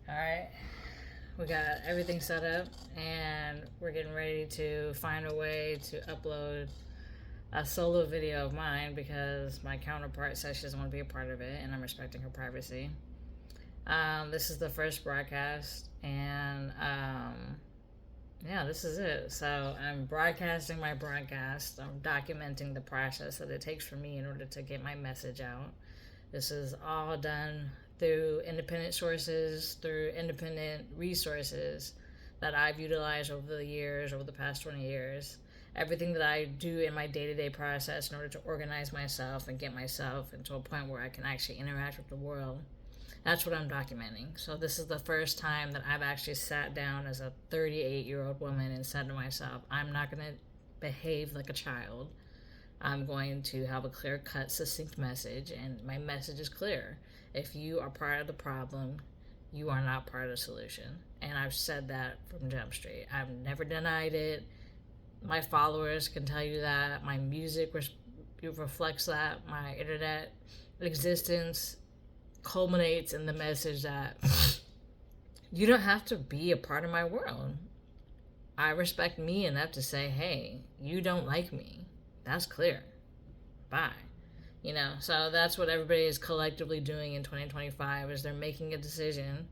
All right, we got everything set up, and we're getting ready to find a way to upload a solo video of mine because my counterpart says she doesn't want to be a part of it, and I'm respecting her privacy. This is the first broadcast, and yeah, this is it. So I'm broadcasting my broadcast. I'm documenting the process that it takes for me in order to get my message out. This is all done through independent sources, through independent resources that I've utilized over the years, over the past 20 years. Everything that I do in my day to day process in order to organize myself and get myself into a point where I can actually interact with the world. That's what I'm documenting. So, this is the first time that I've actually sat down as a 38-year-old woman and said to myself, I'm not going to behave like a child. I'm going to have a clear cut, succinct message, and my message is clear. If you are part of the problem, you are not part of the solution. And I've said that from Jump Street. I've never denied it. My followers can tell you that. My music reflects that. My internet existence culminates in the message that you don't have to be a part of my world. I respect me enough to say, hey, you don't like me. That's clear. Bye. So that's what everybody is collectively doing in 2025 is they're making a decision.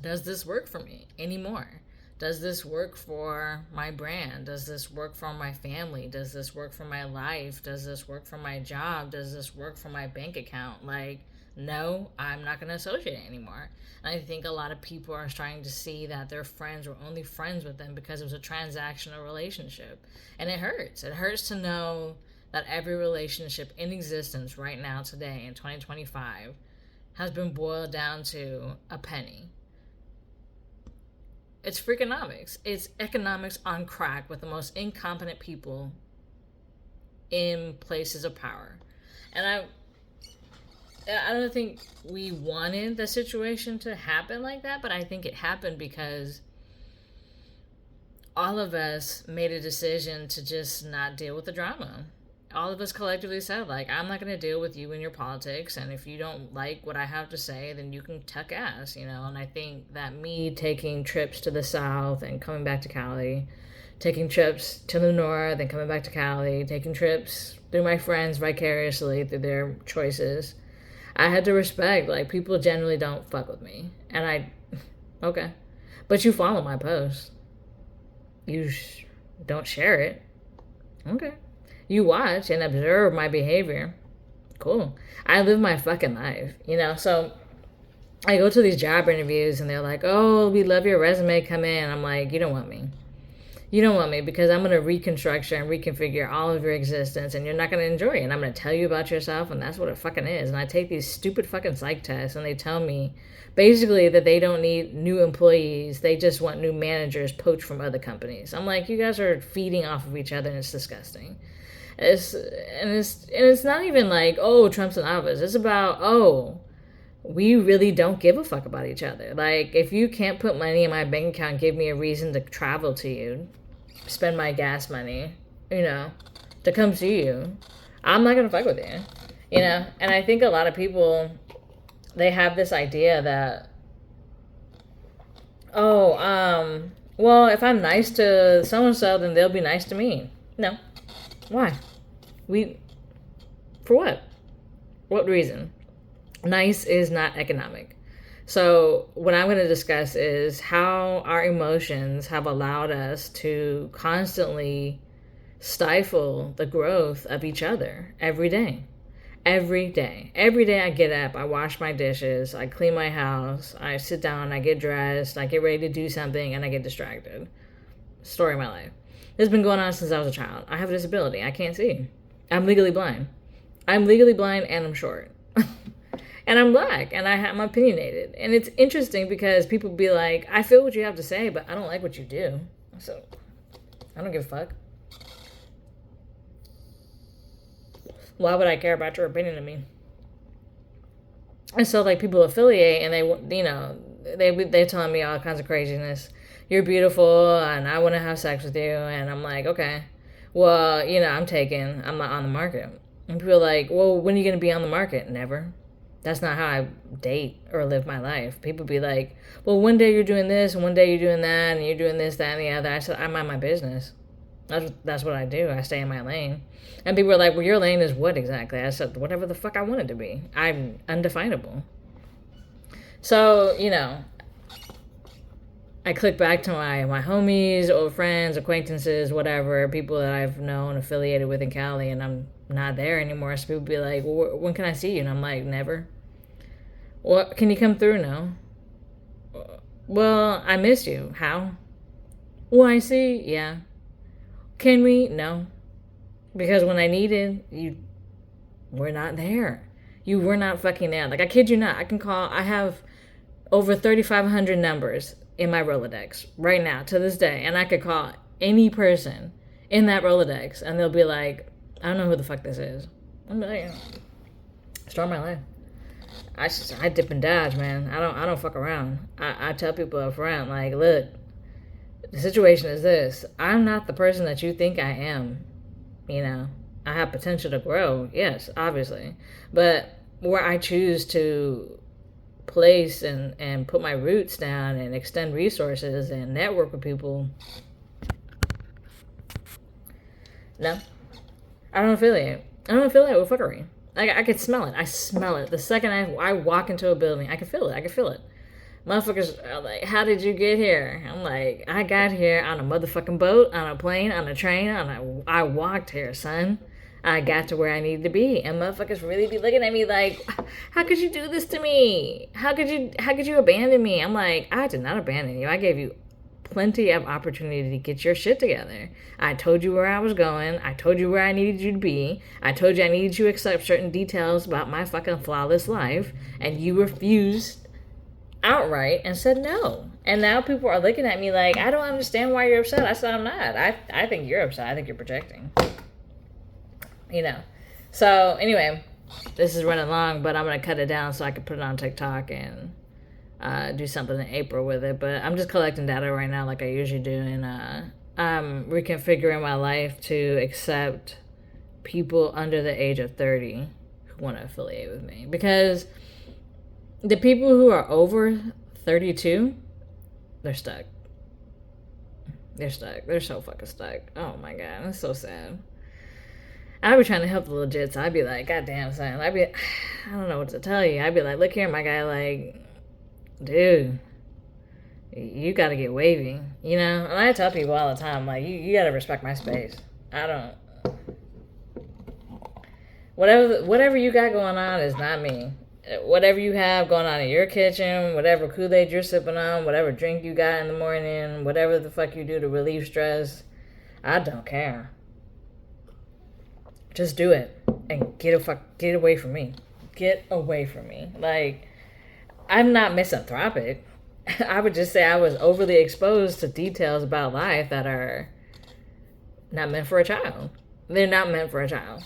Does this work for me anymore? Does this work for my brand? Does this work for my family? Does this work for my life? Does this work for my job? Does this work for my bank account? No, I'm not going to associate anymore. And I think a lot of people are starting to see that their friends were only friends with them because it was a transactional relationship. And it hurts. It hurts to know that every relationship in existence right now, today, in 2025, has been boiled down to a penny. It's freakonomics. It's economics on crack with the most incompetent people in places of power. And I don't think we wanted the situation to happen like that, but I think it happened because all of us made a decision to just not deal with the drama. All of us collectively said, I'm not going to deal with you and your politics, and if you don't like what I have to say, then you can tuck ass, And I think that me taking trips to the South and coming back to Cali, taking trips to the North and coming back to Cali, taking trips through my friends vicariously through their choices, I had to respect, people generally don't fuck with me. And okay. But you follow my post. You don't share it. Okay. You watch and observe my behavior. Cool. I live my fucking life, So I go to these job interviews and they're like, oh, we love your resume, come in. I'm like, you don't want me. You don't want me because I'm going to reconstruct and reconfigure all of your existence and you're not going to enjoy it. And I'm going to tell you about yourself and that's what it fucking is. And I take these stupid fucking psych tests and they tell me basically that they don't need new employees. They just want new managers poached from other companies. I'm like, you guys are feeding off of each other and it's disgusting. It's not even like, oh, Trump's an office. It's about, oh, we really don't give a fuck about each other. If you can't put money in my bank account, give me a reason to travel to you, spend my gas money, to come see you, I'm not gonna fuck with you, And I think a lot of people, they have this idea that, oh, well, if I'm nice to so and so, then they'll be nice to me. No. Why? For what? What reason? Nice is not economic. So, what I'm going to discuss is how our emotions have allowed us to constantly stifle the growth of each other every day. Every day. Every day I get up, I wash my dishes, I clean my house, I sit down, I get dressed, I get ready to do something, and I get distracted. Story of my life. This has been going on since I was a child. I have a disability. I can't see. I'm legally blind. I'm legally blind and I'm short. And I'm black and I'm opinionated. And it's interesting because people be like, I feel what you have to say, but I don't like what you do. So I don't give a fuck. Why would I care about your opinion of me? And so people affiliate and they're telling me all kinds of craziness. You're beautiful and I want to have sex with you. And I'm like, okay, well, I'm taken. I'm not on the market. And people are like, well, when are you going to be on the market? Never. That's not how I date or live my life. People be like, well, one day you're doing this, and one day you're doing that, and you're doing this, that, and the other. I said, I mind my business. That's what I do. I stay in my lane. And people are like, well, your lane is what exactly? I said, whatever the fuck I want it to be. I'm undefinable. So, I click back to my homies, old friends, acquaintances, whatever, people that I've known, affiliated with in Cali, and I'm not there anymore. So people be like, well, when can I see you? And I'm like, never. Well, can you come through now? Well, I missed you. How? Well, I see. Yeah. Can we? No. Because when I needed, you were not there. You were not fucking there. Like, I kid you not. I have over 3,500 numbers in my Rolodex right now, to this day. And I could call any person in that Rolodex, and they'll be like, I don't know who the fuck this is. I'm like, start my life. I dip and dodge, man. I don't fuck around. I tell people up front, like, look, the situation is this. I'm not the person that you think I am. I have potential to grow, yes, obviously. But where I choose to place and put my roots down and extend resources and network with people, no. I don't affiliate. I don't affiliate with fuckery. Like, I could smell it. I smell it. The second I walk into a building, I can feel it. I can feel it. Motherfuckers are like, how did you get here? I'm like, I got here on a motherfucking boat, on a plane, on a train, I walked here, son. I got to where I needed to be. And motherfuckers really be looking at me like, how could you do this to me? How could you abandon me? I'm like, I did not abandon you. I gave you plenty of opportunity to get your shit together. I told you where I was going. I told you where I needed you to be. I told you I needed you to accept certain details about my fucking flawless life. And you refused outright and said no. And now people are looking at me like, I don't understand why you're upset. I said, I'm not. I think you're upset. I think you're projecting. So anyway, this is running long, but I'm going to cut it down so I can put it on TikTok and do something in April with it. But I'm just collecting data right now like I usually do. And I'm reconfiguring my life to accept people under the age of 30 who want to affiliate with me. Because the people who are over 32, they're stuck. They're stuck. They're so fucking stuck. Oh my God, that's so sad. I'd be trying to help the legits. I'd be like, God damn, son. I don't know what to tell you. I'd be like, look here, my guy, like, dude, you gotta get wavy, And I tell people all the time, like, you gotta respect my space. I don't. Whatever you got going on is not me. Whatever you have going on in your kitchen, whatever Kool-Aid you're sipping on, whatever drink you got in the morning, whatever the fuck you do to relieve stress, I don't care. Just do it and get away from me. Get away from me. Like, I'm not misanthropic. I would just say I was overly exposed to details about life that are not meant for a child. They're not meant for a child,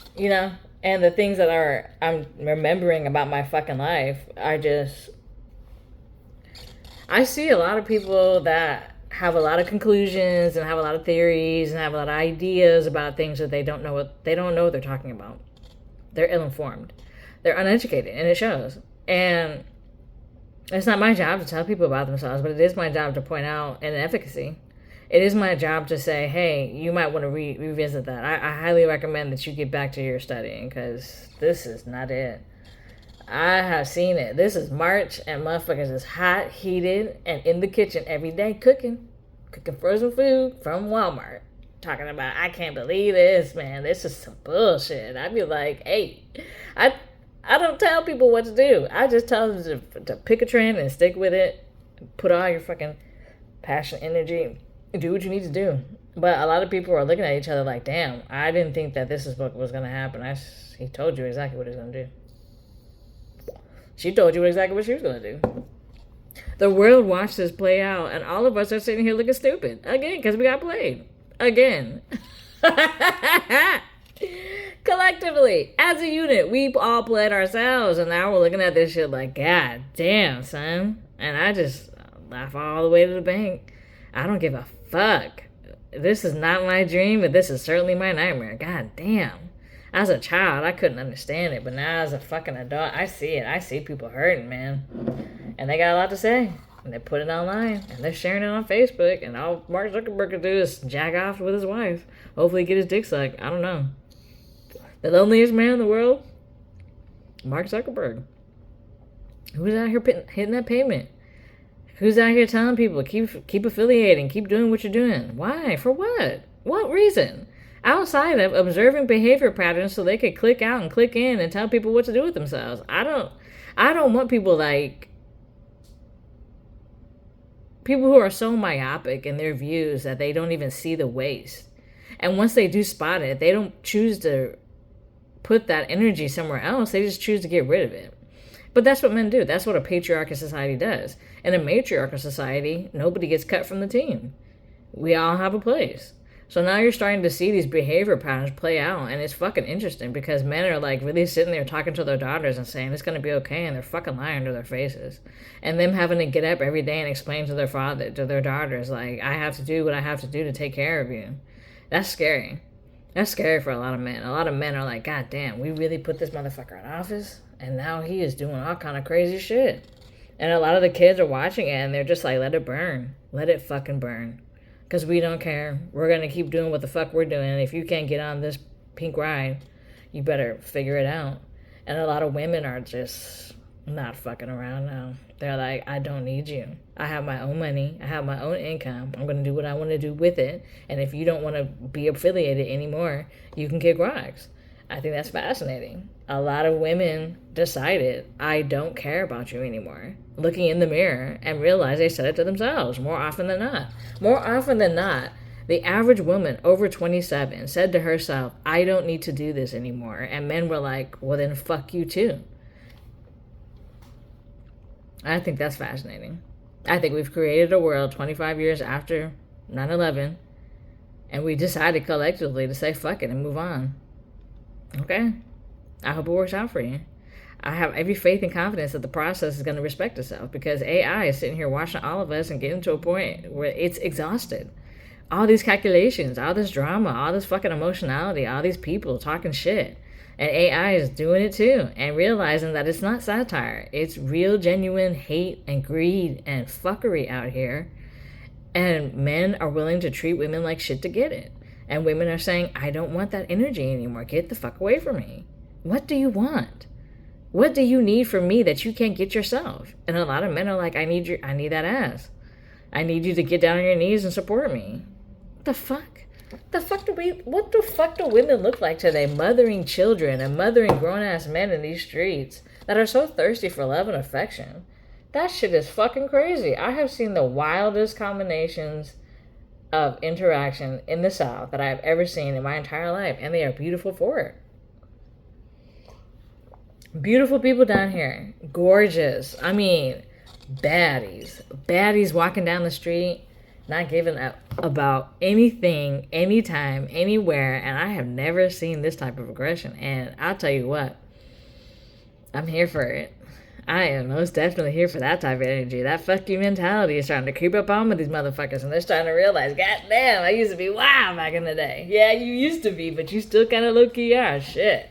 And the things that I'm remembering about my fucking life are just, I see a lot of people that have a lot of conclusions and have a lot of theories and have a lot of ideas about things that they don't know what they're talking about. They're ill-informed. They're uneducated, and it shows. And it's not my job to tell people about themselves, but it is my job to point out inefficacy. It is my job to say, hey, you might want to revisit that. I highly recommend that you get back to your studying, because this is not it. I have seen it. This is March, and motherfuckers is hot, heated, and in the kitchen every day cooking frozen food from Walmart. Talking about, I can't believe this, man. This is some bullshit. I'd be like, hey, I don't tell people what to do. I just tell them to pick a trend and stick with it. Put all your fucking passion, energy, do what you need to do. But a lot of people are looking at each other like, damn, I didn't think that this is what was going to happen. He told you exactly what he was going to do. She told you exactly what she was going to do. The world watched this play out, and all of us are sitting here looking stupid. Again, because we got played. Again. Collectively, as a unit, we all played ourselves, and now we're looking at this shit like, God damn, son. And I just laugh all the way to the bank. I don't give a fuck. This is not my dream, but this is certainly my nightmare. God damn. As a child, I couldn't understand it, but now as a fucking adult, I see it. I see people hurting, man. And they got a lot to say. And they put it online, and they're sharing it on Facebook, and all Mark Zuckerberg can do is jack off with his wife. Hopefully get his dick sucked. I don't know. The loneliest man in the world? Mark Zuckerberg. Who's out here hitting that payment? Who's out here telling people, keep affiliating, keep doing what you're doing? Why? For what? What reason? Outside of observing behavior patterns so they could click out and click in and tell people what to do with themselves. I don't want people who are so myopic in their views that they don't even see the waste. And once they do spot it, they don't choose to put that energy somewhere else. They just choose to get rid of it. But that's what men do. That's what a patriarchal society does. In a matriarchal society, nobody gets cut from the team. We all have a place. So now you're starting to see these behavior patterns play out, and it's fucking interesting because men are really sitting there talking to their daughters and saying it's going to be okay, and they're fucking lying to their faces. And them having to get up every day and explain to their daughters, I have to do what I have to do to take care of you. That's scary. That's scary for a lot of men. A lot of men are like, God damn, we really put this motherfucker in office? And now he is doing all kind of crazy shit. And a lot of the kids are watching it, and they're just like, let it burn. Let it fucking burn. Because we don't care. We're going to keep doing what the fuck we're doing. And if you can't get on this pink ride, you better figure it out. And a lot of women are just not fucking around now. They're like, I don't need you. I have my own money. I have my own income. I'm going to do what I want to do with it. And if you don't want to be affiliated anymore, you can kick rocks. I think that's fascinating. A lot of women decided, I don't care about you anymore. Looking in the mirror and realize they said it to themselves more often than not. More often than not, the average woman over 27 said to herself, I don't need to do this anymore. And men were like, well, then fuck you too. I think that's fascinating. I think we've created a world 25 years after 9/11, and we decided collectively to say fuck it and move on. Okay? I hope it works out for you. I have every faith and confidence that the process is going to respect itself, because AI is sitting here watching all of us and getting to a point where it's exhausted. All these calculations, all this drama, all this fucking emotionality, all these people talking shit. And AI is doing it too, and realizing that it's not satire. It's real, genuine hate and greed and fuckery out here. And men are willing to treat women like shit to get it. And women are saying, I don't want that energy anymore. Get the fuck away from me. What do you want? What do you need from me that you can't get yourself? And a lot of men are like, I need that ass. I need you to get down on your knees and support me. What the fuck? What the fuck do women look like today, mothering children and mothering grown-ass men in these streets that are so thirsty for love and affection? That shit is fucking crazy. I have seen the wildest combinations of interaction in the South that I have ever seen in my entire life, and they are beautiful for it. Beautiful people down here. Gorgeous. I mean, baddies. Baddies walking down the street, not giving up about anything, anytime, anywhere. And I have never seen this type of aggression. And I'll tell you what, I'm here for it. I am most definitely here for that type of energy. That fuck you mentality is trying to creep up on with these motherfuckers, and they're starting to realize, God damn, I used to be wild back in the day. Yeah, you used to be, but you still kind of low-key are. Shit.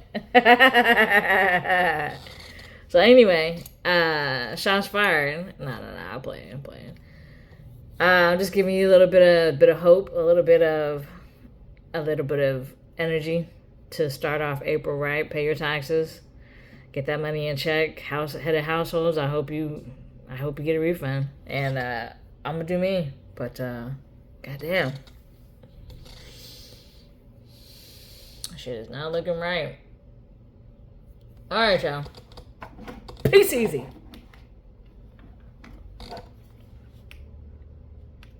So anyway, shots fired. No, I'm playing. I'm just giving you a little bit of hope, a little bit of energy to start off April right. Pay your taxes. Get that money in check. Head of households. I hope you get a refund. And I'm gonna do me. But goddamn, shit is not looking right. All right, y'all. Peace easy.